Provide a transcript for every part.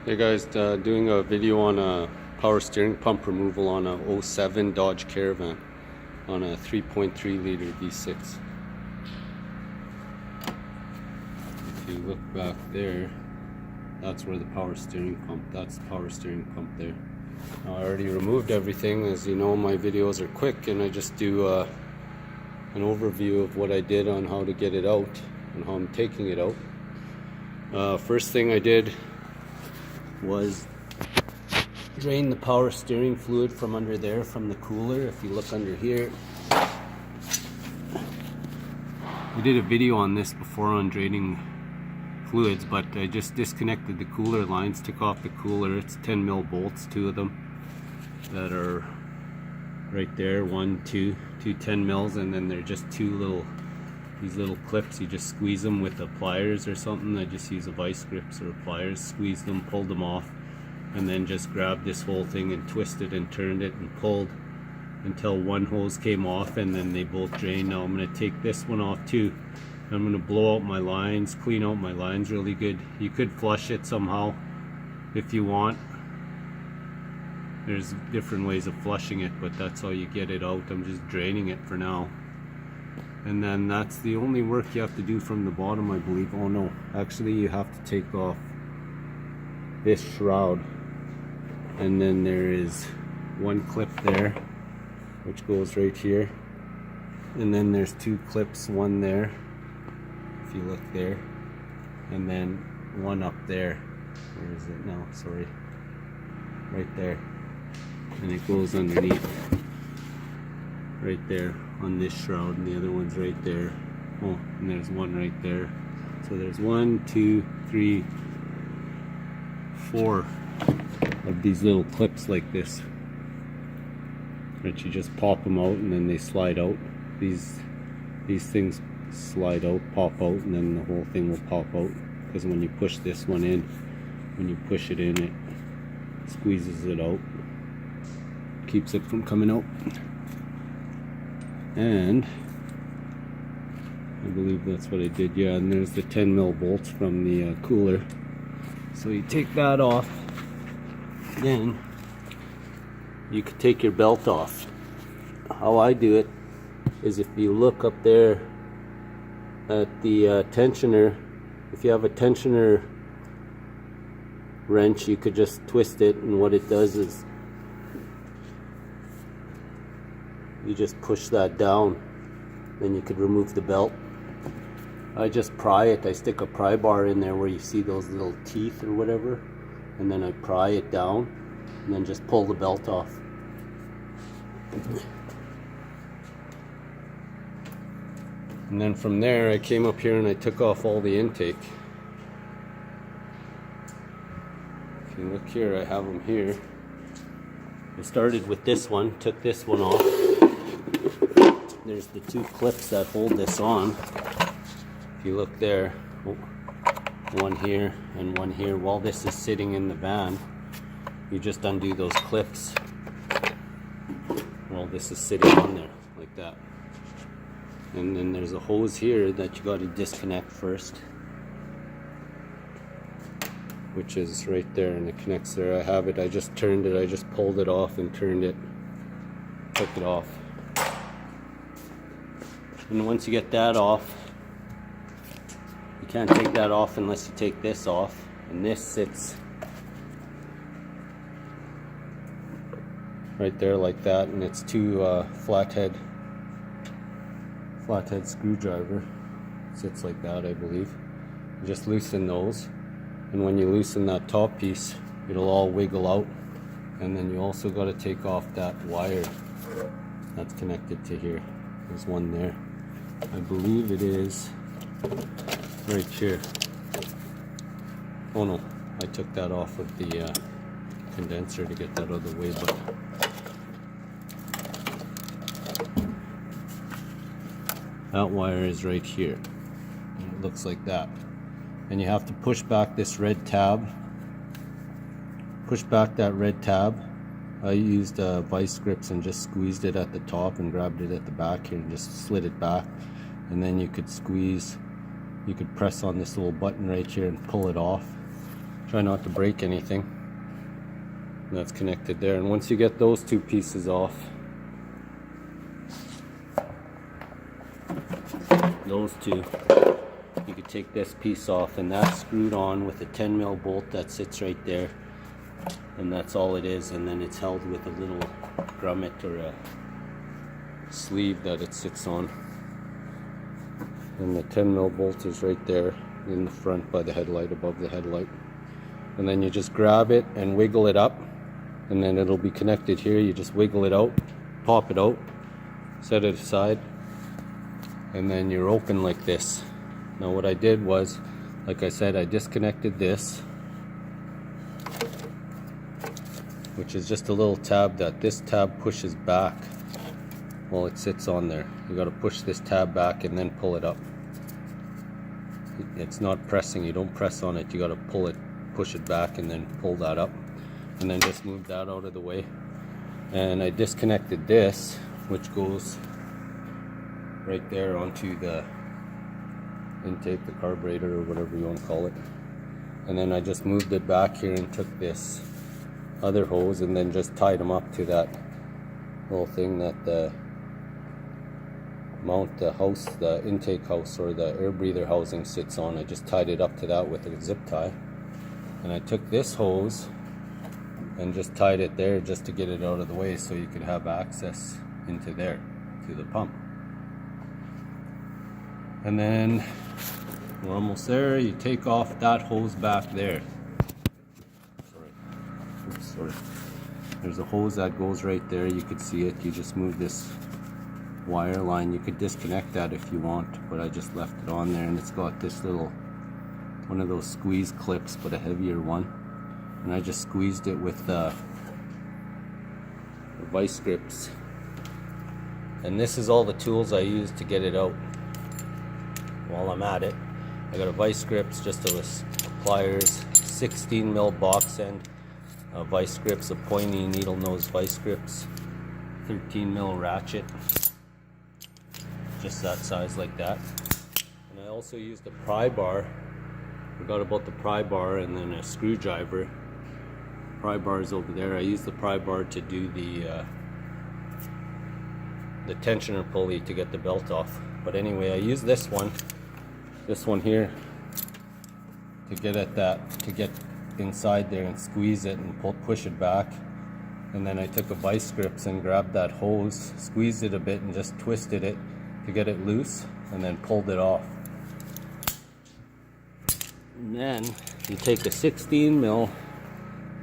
Hey guys, doing a video on a power steering pump removal on a '07 Dodge Caravan on a 3.3 liter V6. If you look back there, that's where the power steering pump, that's the power steering pump there. Now, I already removed everything. As you know, my videos are quick and I just do an overview of what I did on how to get it out and how I'm taking it out. First thing I did was drain the power steering fluid from under there, from the cooler. If you look under here, I did a video on this before on draining fluids, but I just disconnected the cooler lines, took off the cooler. It's 10 mil bolts, two of them that are right there, two 10 mils, and then they're just these little clips. You just squeeze them with the pliers or something. I just use a vice grips or pliers, squeezed them, pulled them off, and then just grabbed this whole thing and twisted and turned it and pulled until one hose came off, and then they both drained. Now I'm going to take this one off too. I'm going to blow out my lines, clean out my lines really good. You could flush it somehow if you want. There's different ways of flushing it, but that's how you get it out. I'm just draining it for now. And then that's the only work you have to do from the bottom, I believe. Oh no, actually you have to take off this shroud. And then there is one clip there, which goes right here. And then there's two clips, one there, if you look there. And then one up there. Where is it now? Sorry. Right there. And it goes underneath. Right there on this shroud, and the other one's right there. Oh, and there's one right there. So there's 1, 2, 3, 4 of these little clips like this, that you just pop them out and then they slide out. These things slide out, pop out, and then the whole thing will pop out, because when you push this one in, when you push it in, it squeezes it out, keeps it from coming out. And I believe that's what I did. Yeah, and there's the 10 mil bolts from the cooler. So you take that off, then you could take your belt off. How I do it is, if you look up there at the tensioner, if you have a tensioner wrench, you could just twist it, and what it does is you just push that down, then you could remove the belt. I just pry it. I stick a pry bar in there where you see those little teeth or whatever, and then I pry it down and then just pull the belt off. And then from there I came up here and I took off all the intake. If you look here, I have them here. I started with this one, took this one off. There's the two clips that hold this on. If you look there, one here and one here. While this is sitting in the van, you just undo those clips while this is sitting on there, like that. And then there's a hose here that you got to disconnect first, which is right there, and it connects there. I have it. I just turned it. I just pulled it off and turned it, took it off. And once you get that off, you can't take that off unless you take this off. And this sits right there like that, and it's two flathead screwdriver. Sits like that, I believe. You just loosen those, and when you loosen that top piece, it'll all wiggle out. And then you also got to take off that wire that's connected to here. There's one there. I believe it is right here. Oh no, I took that off of the condenser to get that out of the way, but that wire is right here. And it looks like that. And you have to push back this red tab. Push back that red tab. I used vice grips and just squeezed it at the top and grabbed it at the back here and just slid it back. And then you could squeeze, you could press on this little button right here and pull it off. Try not to break anything. And that's connected there. And once you get those two pieces off, those two, you could take this piece off, and that's screwed on with a 10mm bolt that sits right there, and that's all it is. And then it's held with a little grommet or a sleeve that it sits on, and the 10mm bolt is right there in the front by the headlight, above the headlight. And then you just grab it and wiggle it up, and then it'll be connected here. You just wiggle it out, pop it out, set it aside, and then you're open like this. Now what I did was, like I said, I disconnected this, which is just a little tab that this tab pushes back while it sits on there. You got to push this tab back and then pull it up. It's not pressing, you don't press on it, you got to pull it, push it back and then pull that up, and then just move that out of the way. And I disconnected this, which goes right there onto the intake, the carburetor, or whatever you want to call it. And then I just moved it back here and took this other hose and then just tied them up to that little thing that the mount the house, the intake house or the air breather housing sits on. I just tied it up to that with a zip tie. And I took this hose and just tied it there just to get it out of the way so you could have access into there to the pump. And then we're almost there. You take off that hose back there. Sorry. There's a hose that goes right there. You could see it. You just move this wire line. You could disconnect that if you want, but I just left it on there, and it's got this little, one of those squeeze clips, but a heavier one. And I just squeezed it with the vice grips. And this is all the tools I use to get it out. While I'm at it, I got a vice grips, just a pliers, 16mm box end, vice grips, a pointy needle nose vice grips, 13mm ratchet, just that size like that. And I also used a pry bar. Forgot about the pry bar, and then a screwdriver. Pry bar is over there. I used the pry bar to do the tensioner pulley to get the belt off. But anyway, I used this one here to get at that, to get inside there and squeeze it and push it back. And then I took a vice grips and grabbed that hose, squeezed it a bit and just twisted it to get it loose, and then pulled it off. And then you take a 16mm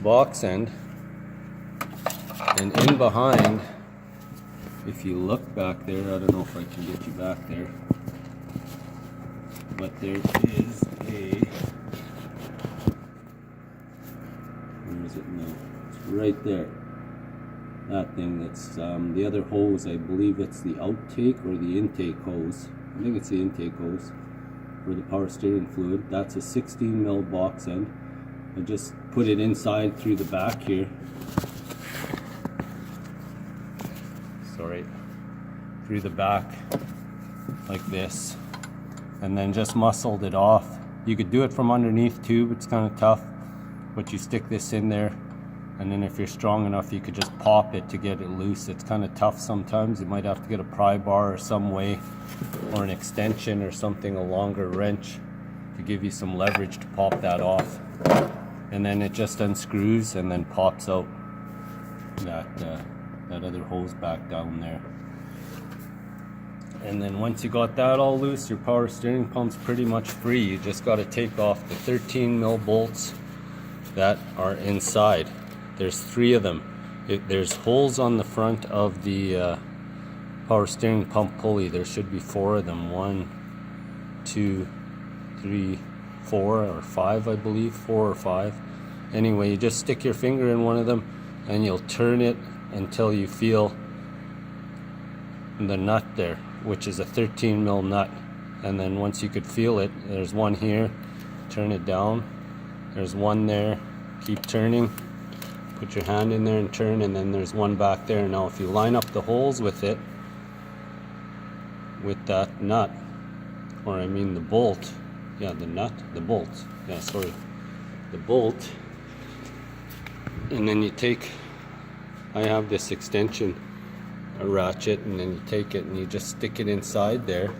box end, and in behind, if you look back there, I don't know if I can get you back there, but there is a, where is it now? It's right there. That thing that's the other hose, I believe it's the outtake or the intake hose. I think it's the intake hose for the power steering fluid. That's a 16mm box end. I just put it inside through the back here. Sorry. Through the back like this, and then just muscled it off. You could do it from underneath too, but it's kind of tough, but you stick this in there, and then if you're strong enough you could just pop it to get it loose. It's kind of tough sometimes. You might have to get a pry bar or some way, or an extension or something, a longer wrench to give you some leverage to pop that off. And then it just unscrews and then pops out that other hose back down there. And then once you got that all loose, your power steering pump's pretty much free. You just got to take off the 13mm bolts that are inside. There's 3 of them. There's holes on the front of the power steering pump pulley. There should be 4 of them. 1, 2, 3, 4 or 5, I believe. 4 or 5. Anyway, you just stick your finger in one of them and you'll turn it until you feel the nut there, which is a 13mm nut. And then once you could feel it, there's one here, turn it down, there's one there, keep turning, put your hand in there and turn, and then there's one back there. Now if you line up the holes with it, with that nut, or I mean the bolt, yeah, the nut, the bolt, yeah, sorry, the bolt, and then you take, I have this extension, a ratchet, and then you take it and you just stick it inside there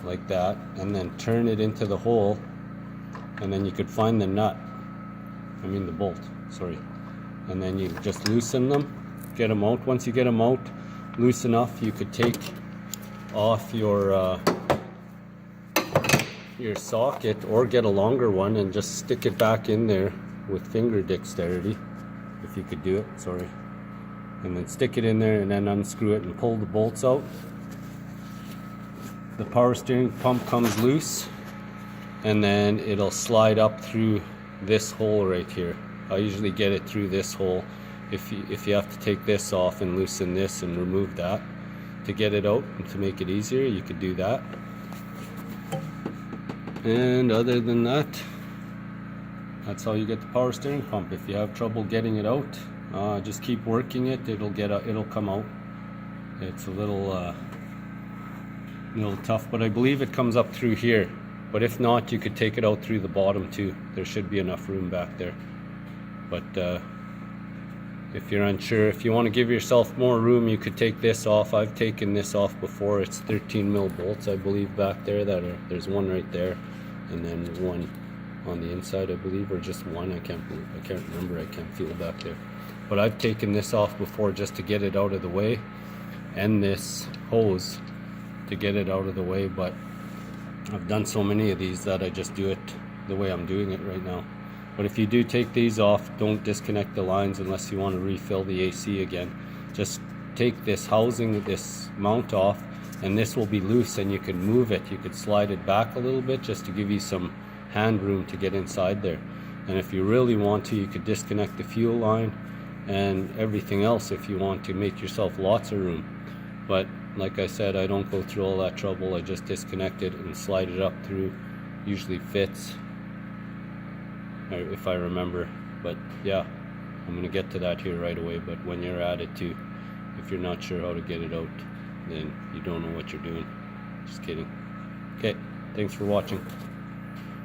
like that, and then turn it into the hole, and then you could find the nut, I mean the bolt, sorry, and then you just loosen them, get them out. Once you get them out loose enough, you could take off your socket, or get a longer one and just stick it back in there with finger dexterity, if you could do it, sorry, and then stick it in there and then unscrew it and pull the bolts out. The power steering pump comes loose, and then it'll slide up through this hole right here. I usually get it through this hole. If you have to take this off and loosen this and remove that to get it out, and to make it easier, you could do that. And other than that, that's how you get the power steering pump. If you have trouble getting it out, just keep working it. It'll come out. It's a little tough, but I believe it comes up through here. But if not, you could take it out through the bottom too. There should be enough room back there. But if you're unsure, if you want to give yourself more room, you could take this off. I've taken this off before. It's 13 mil bolts, I believe, back there. There's one right there, and then one on the inside, I believe, or just one. I can't remember. I can't feel back there. But I've taken this off before just to get it out of the way, and this hose to get it out of the way. But I've done so many of these that I just do it the way I'm doing it right now. But if you do take these off, don't disconnect the lines unless you want to refill the AC again. Just take this housing, this mount off, and this will be loose, and you can move it. You could slide it back a little bit just to give you some hand room to get inside there. And if you really want to, you could disconnect the fuel line and everything else if you want to make yourself lots of room. But like I said, I don't go through all that trouble. I just disconnect it and slide it up through. Usually fits, if I remember. But yeah, I'm gonna get to that here right away. But when you're at it too, if you're not sure how to get it out, then you don't know what you're doing. Just kidding. Okay, thanks for watching.